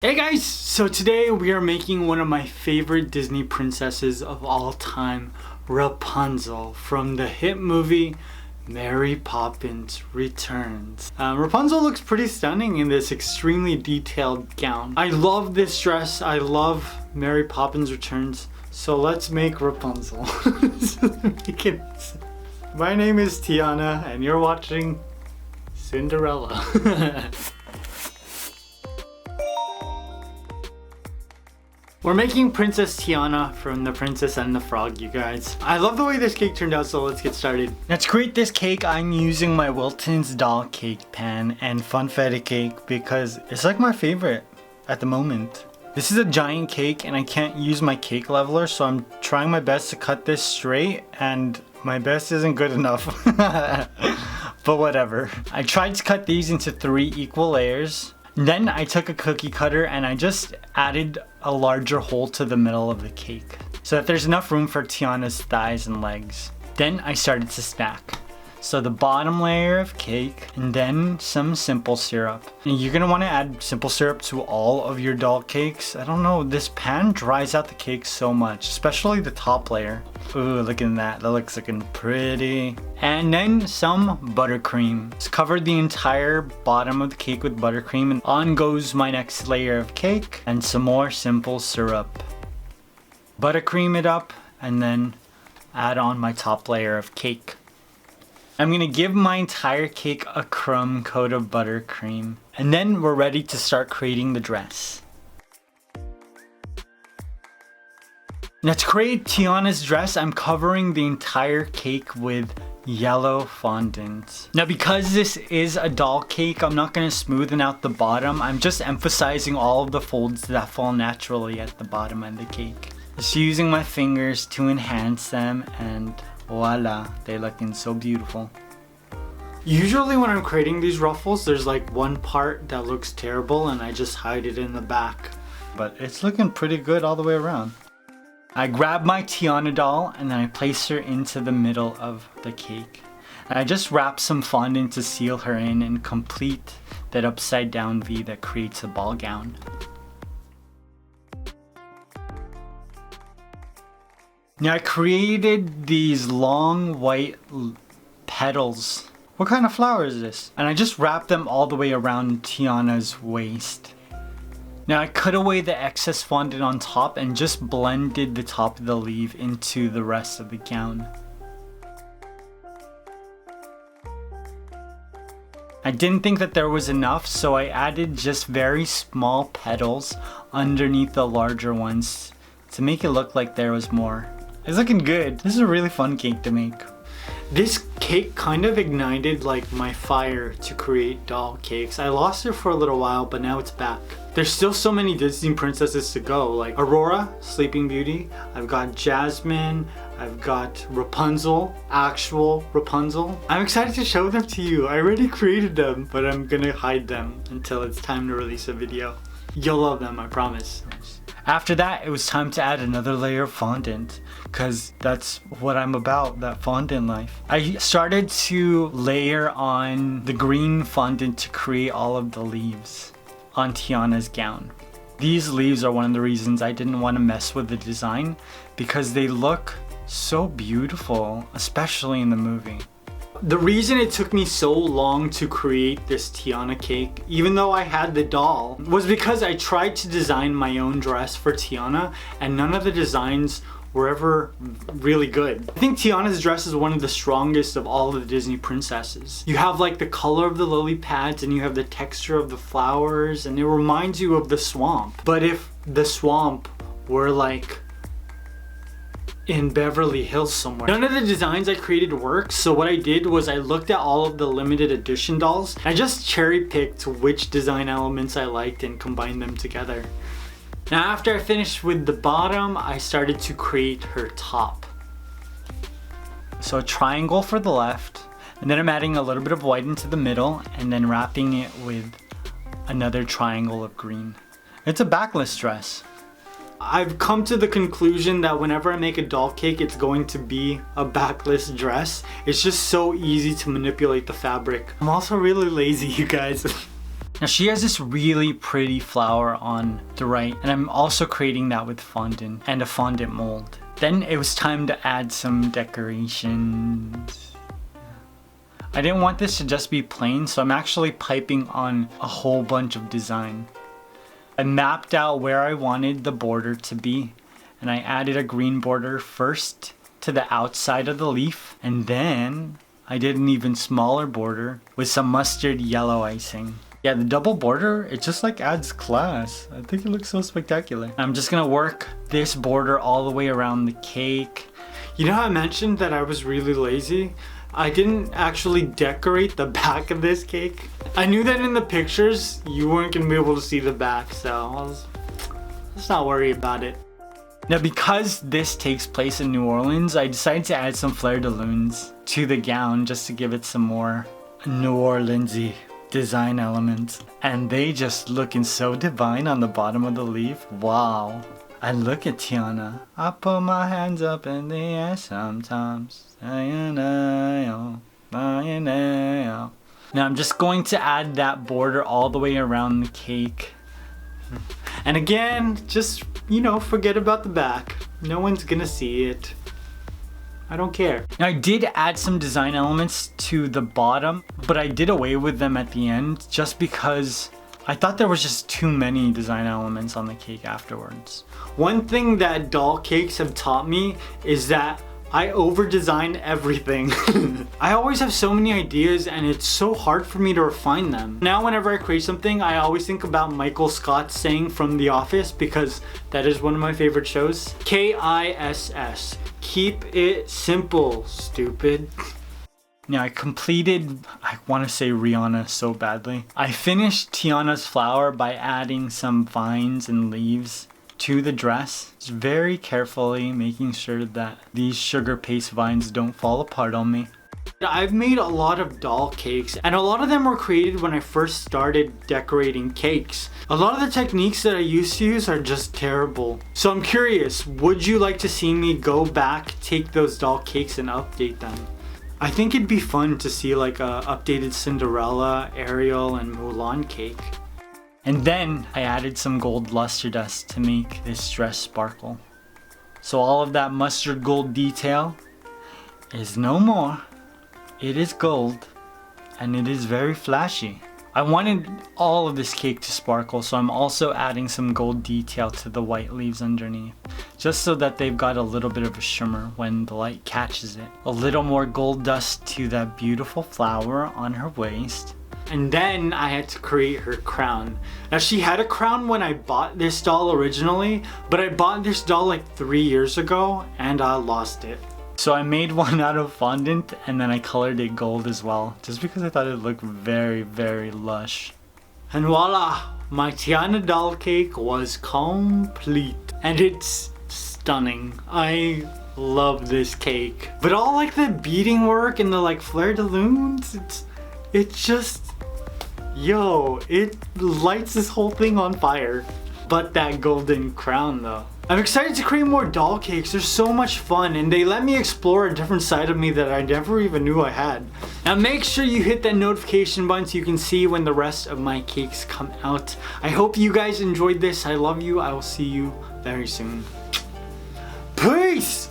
Hey guys! So today we are making one of my favorite Disney princesses of all time, Rapunzel, from the hit movie Mary Poppins Returns. Rapunzel looks pretty stunning in this extremely detailed gown. I love this dress, I love Mary Poppins Returns, so let's make Rapunzel. My name is Tiana and you're watching Cinderella. We're making Princess Tiana from The Princess and the Frog, you guys. I love the way this cake turned out, so let's get started. Now to create this cake, I'm using my Wilton's doll cake pan and funfetti cake because it's like my favorite at the moment. This is a giant cake and I can't use my cake leveler, so I'm trying my best to cut this straight and my best isn't good enough. But whatever. I tried to cut these into 3 equal layers. Then I took a cookie cutter and I just added a larger hole to the middle of the cake so that there's enough room for Tiana's thighs and legs. Then I started to stack. So the bottom layer of cake and then some simple syrup. And you're gonna wanna add simple syrup to all of your doll cakes. I don't know, this pan dries out the cake so much, especially the top layer. Ooh, look at that, that looks looking pretty. And then some buttercream. Just covered the entire bottom of the cake with buttercream, and on goes my next layer of cake and some more simple syrup. Buttercream it up and then add on my top layer of cake. I'm gonna give my entire cake a crumb coat of buttercream, and then we're ready to start creating the dress. Now to create Tiana's dress, I'm covering the entire cake with yellow fondant. Now because this is a doll cake, I'm not gonna smoothen out the bottom. I'm just emphasizing all of the folds that fall naturally at the bottom of the cake. Just using my fingers to enhance them, and voila, they're looking so beautiful. Usually when I'm creating these ruffles, there's like one part that looks terrible and I just hide it in the back. But it's looking pretty good all the way around. I grab my Tiana doll and then I place her into the middle of the cake. And I just wrap some fondant to seal her in and complete that upside down V that creates a ball gown. Now I created these long white petals. What kind of flower is this? And I just wrapped them all the way around Tiana's waist. Now I cut away the excess fondant on top and just blended the top of the leaf into the rest of the gown. I didn't think that there was enough, so I added just very small petals underneath the larger ones to make it look like there was more. It's looking good. This is a really fun cake to make. This cake kind of ignited like my fire to create doll cakes. I lost it for a little while, but now it's back. There's still so many Disney princesses to go, like Aurora, Sleeping Beauty. I've got Jasmine. I've got Rapunzel, actual Rapunzel. I'm excited to show them to you. I already created them, but I'm gonna hide them until it's time to release a video. You'll love them, I promise. After that, it was time to add another layer of fondant, because that's what I'm about, that fondant life. I started to layer on the green fondant to create all of the leaves on Tiana's gown. These leaves are one of the reasons I didn't want to mess with the design, because they look so beautiful, especially in the movie. The reason it took me so long to create this Tiana cake, even though I had the doll, was because I tried to design my own dress for Tiana and none of the designs were ever really good. I think Tiana's dress is one of the strongest of all of the Disney princesses. You have like the color of the lily pads and you have the texture of the flowers and it reminds you of the swamp. But if the swamp were like in Beverly Hills somewhere, none of the designs I created worked, so what I did was I looked at all of the limited edition dolls. I just cherry picked which design elements I liked and combined them together. Now after I finished with the bottom, I started to create her top. So a triangle for the left, and then I'm adding a little bit of white into the middle and then wrapping it with another triangle of green. It's a backless dress. I've come to the conclusion that whenever I make a doll cake, it's going to be a backless dress. It's just so easy to manipulate the fabric. I'm also really lazy, you guys. Now she has this really pretty flower on the right, and I'm also creating that with fondant and a fondant mold. Then it was time to add some decorations. I didn't want this to just be plain, so I'm actually piping on a whole bunch of design. I mapped out where I wanted the border to be, and I added a green border first to the outside of the leaf, and then I did an even smaller border with some mustard yellow icing. Yeah, the double border, it just like adds class. I think it looks so spectacular. I'm just gonna work this border all the way around the cake. You know how I mentioned that I was really lazy? I didn't actually decorate the back of this cake. I knew that in the pictures, you weren't gonna be able to see the back, so let's not worry about it. Now, because this takes place in New Orleans, I decided to add some fleur de lunes to the gown just to give it some more New Orleans-y design elements. And they just looking so divine on the bottom of the leaf. Wow. I look at Tiana. I put my hands up in the air sometimes. Now I'm just going to add that border all the way around the cake. And again, just, you know, forget about the back. No one's gonna see it. I don't care. Now I did add some design elements to the bottom, but I did away with them at the end just because I thought there was just too many design elements on the cake afterwards. One thing that doll cakes have taught me is that I over-design everything. I always have so many ideas and it's so hard for me to refine them. Now whenever I create something, I always think about Michael Scott's saying from The Office, because that is one of my favorite shows. KISS. Keep it simple, stupid. Now I completed, I want to say Rihanna so badly. I finished Tiana's flower by adding some vines and leaves to the dress, just very carefully making sure that these sugar paste vines don't fall apart on me. I've made a lot of doll cakes, and a lot of them were created when I first started decorating cakes. A lot of the techniques that I used to use are just terrible. So I'm curious, would you like to see me go back, take those doll cakes and update them? I think it'd be fun to see like a updated Cinderella, Ariel, and Mulan cake. And then I added some gold luster dust to make this dress sparkle. So all of that mustard gold detail is no more. It is gold, and it is very flashy. I wanted all of this cake to sparkle, so I'm also adding some gold detail to the white leaves underneath, just so that they've got a little bit of a shimmer when the light catches it. A little more gold dust to that beautiful flower on her waist. And then I had to create her crown. Now she had a crown when I bought this doll originally, but I bought this doll like 3 years ago and I lost it. So I made one out of fondant and then I colored it gold as well, just because I thought it looked very, very lush. And voila, my Tiana doll cake was complete. And it's stunning. I love this cake. But all like the beading work and the like fleur de lunes, it's just, yo, it lights this whole thing on fire. But that golden crown though. I'm excited to create more doll cakes. They're so much fun and they let me explore a different side of me that I never even knew I had. Now make sure you hit that notification button so you can see when the rest of my cakes come out. I hope you guys enjoyed this. I love you. I will see you very soon. Peace!